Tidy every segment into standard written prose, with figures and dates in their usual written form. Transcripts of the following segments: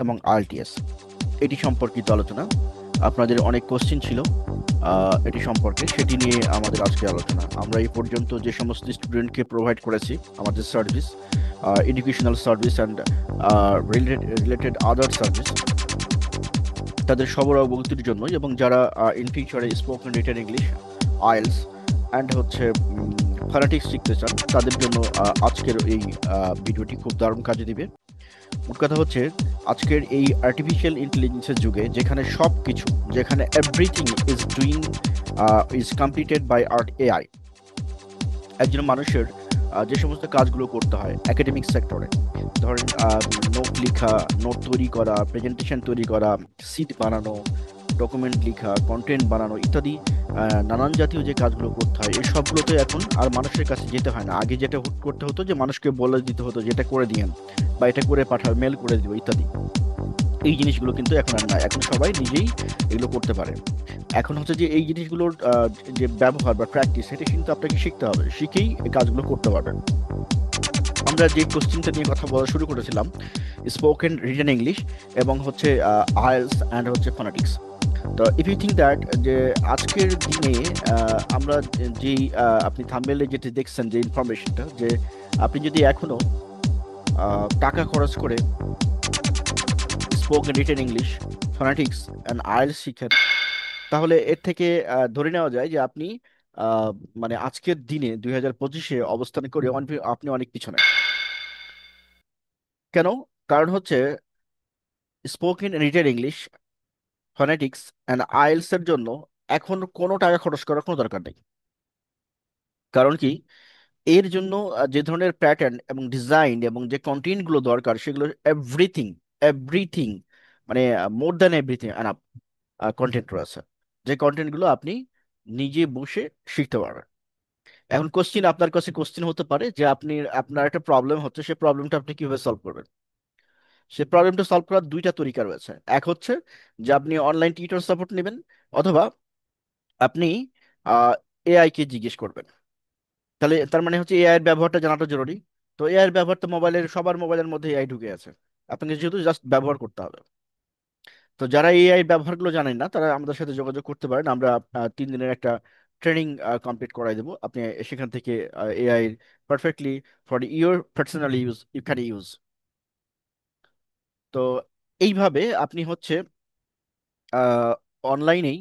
এবং আরটিএস এটি সম্পর্কিত আলোচনা। আপনাদের অনেক কোশ্চেন ছিল এটি সম্পর্কে, সেটি নিয়ে আমাদের আজকে আলোচনা। আমরা এই পর্যন্ত যে সমস্ত স্টুডেন্টকে প্রোভাইড করেছি আমাদের service, educational service and related other service, তাদের সবার অবগতির জন্য এবং যারা ইন ফিউচারে spoken written English, IELTS and হচ্ছে ফনেটিক্স শিখতে চান, তাদের জন্য আজকের এই ভিডিওটি খুব দারুণ কাজে দিবে। মোট কথা হচ্ছে, আজকের এই আর্টিফিশিয়াল ইন্টেলিজেন্সের যুগে যেখানে সব কিছু, যেখানে everything is completed by AI, একজন মানুষের যে সমস্ত কাজগুলো করতে হয় একাডেমিক সেক্টরে, ধরেন নোট লেখা, নোট তৈরি করা, প্রেজেন্টেশন তৈরি করা, সিট বানানো, ডকুমেন্ট লেখা, কন্টেন্ট বানানো ইত্যাদি নানান জাতীয় যে কাজগুলো করতে হয়, এই সবগুলোতে এখন আর মানুষের কাছে যেতে হয় না। আগে যেটা করতে হতো যে মানুষকে বলে দিতে হতো যেটা করে দিয়েন বা এটা করে পাঠাও, মেল করে দিও ইত্যাদি। এই জিনিসগুলো কিন্তু এখন আর না, এখন সবাই নিজেই এগুলো করতে পারে। এখন হচ্ছে যে এই জিনিসগুলোর যে ব্যবহার বা প্র্যাকটিস, সেটা কিন্তু আপনাকে শিখতে হবে, শিখেই এই কাজগুলো করতে পারবেন। আমরা যে কোশ্চেনটা নিয়ে কথা বলা শুরু করেছিলাম, স্পোকেন রিটেন ইংলিশ এবং হচ্ছে আইএলস অ্যান্ড হচ্ছে ফোনেটিক্স। তো ইফ ইউ থিঙ্ক দ্যাট যে আজকের দিনে আমরা যেই আপনি থাম্বনেইলে যেটি দেখছেন যে ইনফরমেশনটা, যে আপনি যদি এখনো টাকা খরচ করে spoken written English, phonetics and IELTS শিখেন, তাহলে এর থেকে ধরে নেওয়া যায় যে আপনি আহ, মানে আজকের দিনে 2025-এ অবস্থান করে আপনি অনেক পিছনে। কেন? কারণ হচ্ছে spoken written English, phonetics and IELTS এর জন্য এখন কোনো টাকা খরচ করার কোনো দরকার নেই। কারণ কি, এর জন্য যে ধরনের প্যাটার্ন এবং ডিজাইন এবং যে কন্টেন্ট গুলো দরকার, সেগুলো এভরিথিং, এভরিথিং, মানে more than everything enough content রয়েছে, যে কন্টেন্ট গুলো আপনি নিজে বসে শিখতে পারবেন। এখন কোশ্চিন, আপনার কাছে কোশ্চিন হতে পারে যে আপনার একটা প্রবলেম হচ্ছে, সেই প্রবলেমটা আপনি কিভাবে সলভ করবেন। সেই প্রবলেমটা সলভ করার দুইটা তরিকা রয়েছে। এক হচ্ছে যে আপনি অনলাইন টিউটর সাপোর্ট নেবেন, অথবা আপনি এআই কে জিজ্ঞেস করবেন। তাহলে তার মানে হচ্ছে এআই এর ব্যবহারটা জানাটা জরুরি। তো এআই এর ব্যবহার তো সবার মোবাইলের মধ্যে এআই ঢুকে আছে, আপনাকে যেহেতু জাস্ট ব্যবহার করতে হবে। তো যারা এআই ব্যবহারগুলো জানেন না, তারা আমাদের সাথে যোগাযোগ করতে পারেন। আমরা 3 দিনের একটা ট্রেনিং কমপ্লিট করাই দেবো। আপনি সেখান থেকে AI perfectly for your personal use you can use. তো এইভাবে আপনি হচ্ছে অনলাইনেই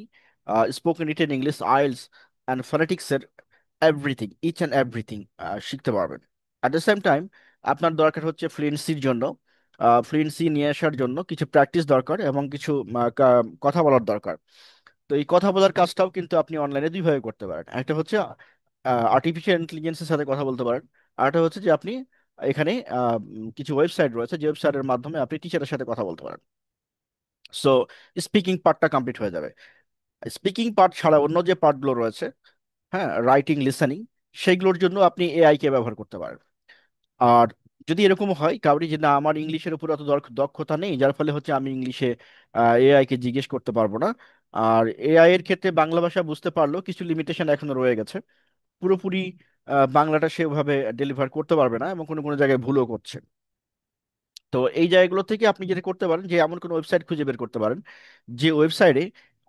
spoken written English, IELTS and ফনেটিক্সের এভরিথিং, ইচ অ্যান্ড এভরিথিং শিখতে পারবেন। অ্যাট দ্য সেম টাইম আপনার দরকার হচ্ছে ফ্লুয়েন্সির জন্য, ফ্লুয়েন্সি নিয়ে আসার জন্য কিছু প্র্যাকটিস দরকার এবং কিছু কথা বলার দরকার। তো এই কথা বলার কাজটাও কিন্তু আপনি অনলাইনে দুইভাবে করতে পারেন। একটা হচ্ছে আর্টিফিশিয়াল ইন্টেলিজেন্সের সাথে কথা বলতে পারেন, আর একটা হচ্ছে যে আপনি এখানে কিছু ওয়েবসাইট রয়েছে, যে ওয়েবসাইটের মাধ্যমে আপনি টিচারের সাথে কথা বলতে পারেন। সো স্পিকিং পার্টটা কমপ্লিট হয়ে যাবে। স্পিকিং পার্ট ছাড়া অন্য যে পার্টগুলো রয়েছে, হ্যাঁ, রাইটিং, লিসেনিং, সেইগুলোর জন্য আপনি এআই কে ব্যবহার করতে পারেন। আর যদি এরকম হয় কাউরি যে না, আমার ইংলিশের উপর অত দক্ষতা নেই, যার ফলে হচ্ছে আমি ইংলিশে এআই কে জিজ্ঞেস করতে পারবো না, আর এআই এর ক্ষেত্রে বাংলা ভাষা বুঝতে পারলেও কিছু লিমিটেশন এখনো রয়ে গেছে, পুরোপুরি বাংলাটা সেভাবে ডেলিভার করতে পারবে না এবং কোনো কোনো জায়গায় ভুলও করছে। তো এই জায়গাগুলো থেকে আপনি যেটা করতে পারেন, যে এমন কোনো ওয়েবসাইট খুঁজে বের করতে পারেন যে ওয়েবসাইটে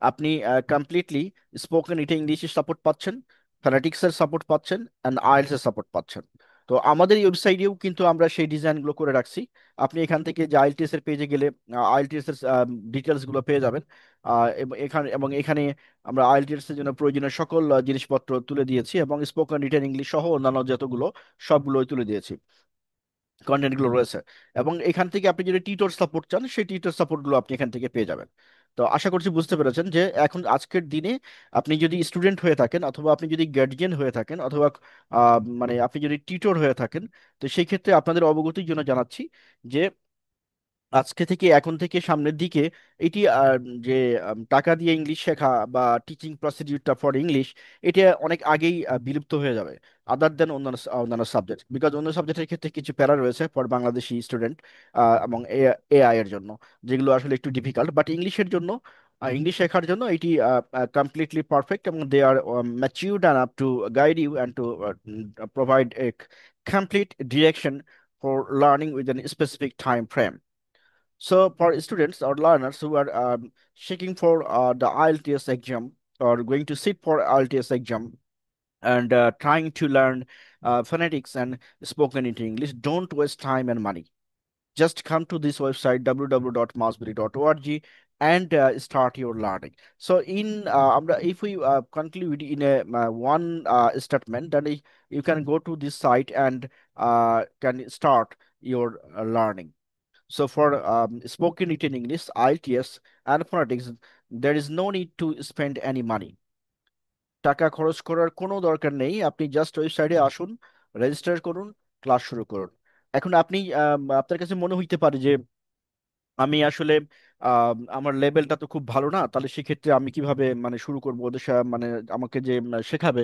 আপনি কমপ্লিটলি স্পোকেন ইটে ইংলিশের সাপোর্ট পাচ্ছেন, ফোনেটিক্সের সাপোর্ট পাচ্ছেন অ্যান্ড আইএলস এর সাপোর্ট পাচ্ছেন। তো আমাদের এই ওয়েবসাইটেও কিন্তু আমরা সেই ডিজাইনগুলো করে রাখছি। আপনি এখান থেকে যে আইএলটিএস এর পেজে গেলে আইএলটিএস এর ডিটেলস গুলো পেয়ে যাবেন। এবং এখানে আমরা আইএলটিএস এর জন্য প্রয়োজনীয় সকল জিনিসপত্র তুলে দিয়েছি, এবং স্পোকেন রিটেন ইংলিশ সহ অন্যান্য যতগুলো সবগুলোই তুলে দিয়েছি, কন্টেন্ট গুলো রয়েছে। এবং এখান থেকে আপনি যদি টিউটর সাপোর্ট চান, সেই টিউটর সাপোর্ট গুলো আপনি এখান থেকে পেয়ে যাবেন। তো আশা করছি বুঝতে পেরেছেন যে এখন আজকের দিনে আপনি যদি স্টুডেন্ট হয়ে থাকেন, অথবা আপনি যদি গার্জিয়ান হয়ে থাকেন, অথবা মানে আপনি যদি টিউটর হয়ে থাকেন, তো সেই ক্ষেত্রে আপনাদের অবগতির জন্য জানাচ্ছি যে আজকে থেকে, এখন থেকে সামনের দিকে এটি যে টাকা দিয়ে ইংলিশ শেখা বা টিচিং প্রসিডিউরটা ফর ইংলিশ, এটা অনেক আগেই বিলুপ্ত হয়ে যাবে, আদার দেন অন্যান্য অন্যান্য সাবজেক্ট। বিকজ অন্য সাবজেক্টের ক্ষেত্রে কিছু প্যারা রয়েছে ফর বাংলাদেশি স্টুডেন্ট এবং এআই এর জন্য, যেগুলো আসলে একটু ডিফিকাল্ট, বাট ইংলিশের জন্য, ইংলিশ শেখার জন্য এটি কমপ্লিটলি পারফেক্ট, এবং they are matured and up to guide you and to provide a complete direction for learning within specific time frame. So for students or learners who are seeking for the IELTS exam or going to sit for IELTS exam and trying to learn phonetics and spoken into English, don't waste time and money. Just come to this website www.masbury.org and start your learning. So if we conclude in a one statement, then you can go to this site and can start your learning. So for spoken written English, IELTS and phonetics, there is no need to spend any money. টাকা খরচ করার কোনো দরকার নেই। আপনি just ওয়েবসাইটে আসুন, register করুন, ক্লাস শুরু করুন। এখন আপনি আপনার কাছে মনে হইতে পারে যে আমি আসলে আমার লেভেলটা তো খুব ভালো না, তাহলে সেক্ষেত্রে আমি কিভাবে মানে শুরু করবো ওদের মানে আমাকে যে শেখাবে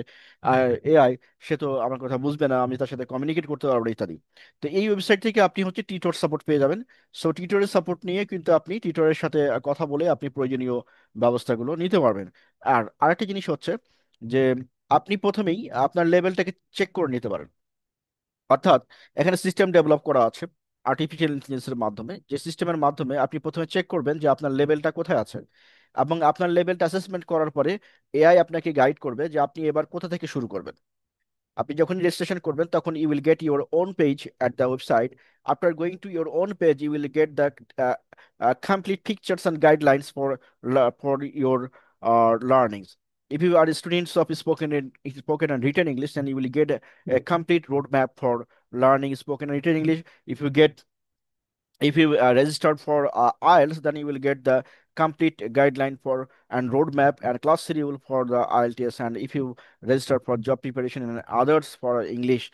এআই, সে তো আমার কথা বুঝবে না, আমি তার সাথে কমিউনিকেট করতে পারবো না ইত্যাদি। তো এই ওয়েবসাইট থেকে আপনি হচ্ছে টিউটর সাপোর্ট পেয়ে যাবেন। সো টিউটরের সাপোর্ট নিয়ে কিন্তু আপনি টিউটরের সাথে কথা বলে আপনি প্রয়োজনীয় ব্যবস্থাগুলো নিতে পারবেন। আর আরেকটা জিনিস হচ্ছে যে আপনি প্রথমেই আপনার লেভেলটাকে চেক করে নিতে পারেন। অর্থাৎ এখানে সিস্টেম ডেভেলপ করা আছে আর্টিফিশিয়াল ইন্টেলিজেন্সের মাধ্যমে, যে সিস্টেমের মাধ্যমে আপনি প্রথমে চেক করবেন যে আপনার লেভেলটা কোথায় আছে, এবং আপনার লেভেলটা অ্যাসেসমেন্ট করার পরে এআই আপনাকে গাইড করবে যে আপনি এবার কোথা থেকে শুরু করবেন। আপনি যখন রেজিস্ট্রেশন করবেন তখন you will get your own page at the website. After going to your own page you will get the complete pictures and guidelines for your learnings. If you are students of spoken and written English, then you will get a complete roadmap for learning spoken and written English. If you get if you registered for IELTS, then you will get the complete guideline for and roadmap and class schedule for the IELTS. And if you register for job preparation and others for English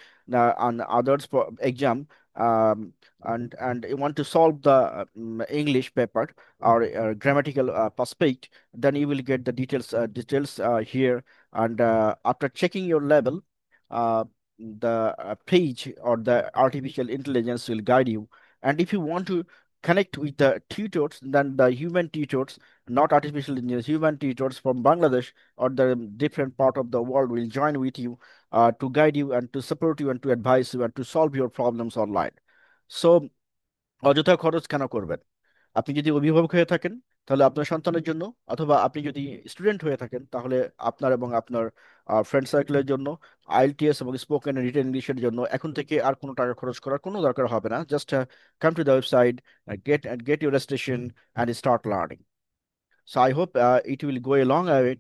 and others for exam, and you want to solve the English paper or grammatical perspective, then you will get the details here. And after checking your level, the page or the artificial intelligence will guide you. And if you want to connect with the tutors, then the human tutors, not artificial intelligence, human tutors from Bangladesh or the different part of the world will join with you to guide you and to support you and to advise you and to solve your problems online. So অযথা খরচ কেন করবেন? আপনি যদি অভিভাবক হয়ে থাকেন তাহলে আপনার সন্তানের জন্য, অথবা আপনি যদি স্টুডেন্ট হয়ে থাকেন তাহলে আপনার এবং আপনার ফ্রেন্ড সার্কেলের জন্য আইএলটিএস এবং স্পোকেন রিটেন ইংলিশের জন্য এখন থেকে আর কোনো টাকা খরচ করার কোনো দরকার হবে না। Just come to the website, get your registration and start learning. So I hope it will go a long way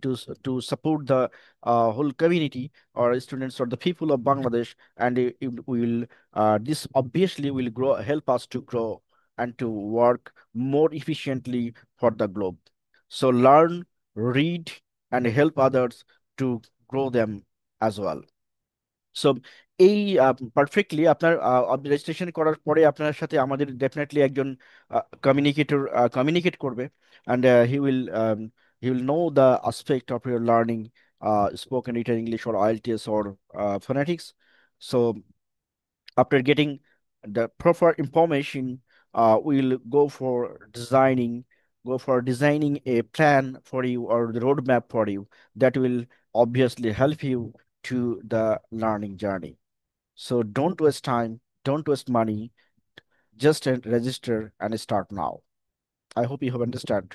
to support the whole community or students or the people of Bangladesh, and it will this obviously will grow help us to grow and to work more efficiently for the globe. So learn, read, and help others to grow them as well. So এই perfectly আপনার registration করার পরে আপনার সাথে আমাদের definitely একজন communicator communicate করবে, and he will know the aspect of your learning spoken written English or IELTS or phonetics. So after getting the proper information, we'll go for designing a plan for you or the roadmap for you that will obviously help you to the learning journey. So don't waste time, don't waste money, just register and start now. I hope you have understand.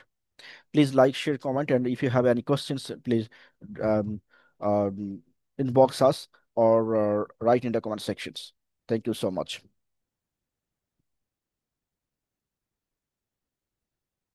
Please like, share, comment, and if you have any questions, please um, um, inbox us or write in the comment sections. Thank you so much.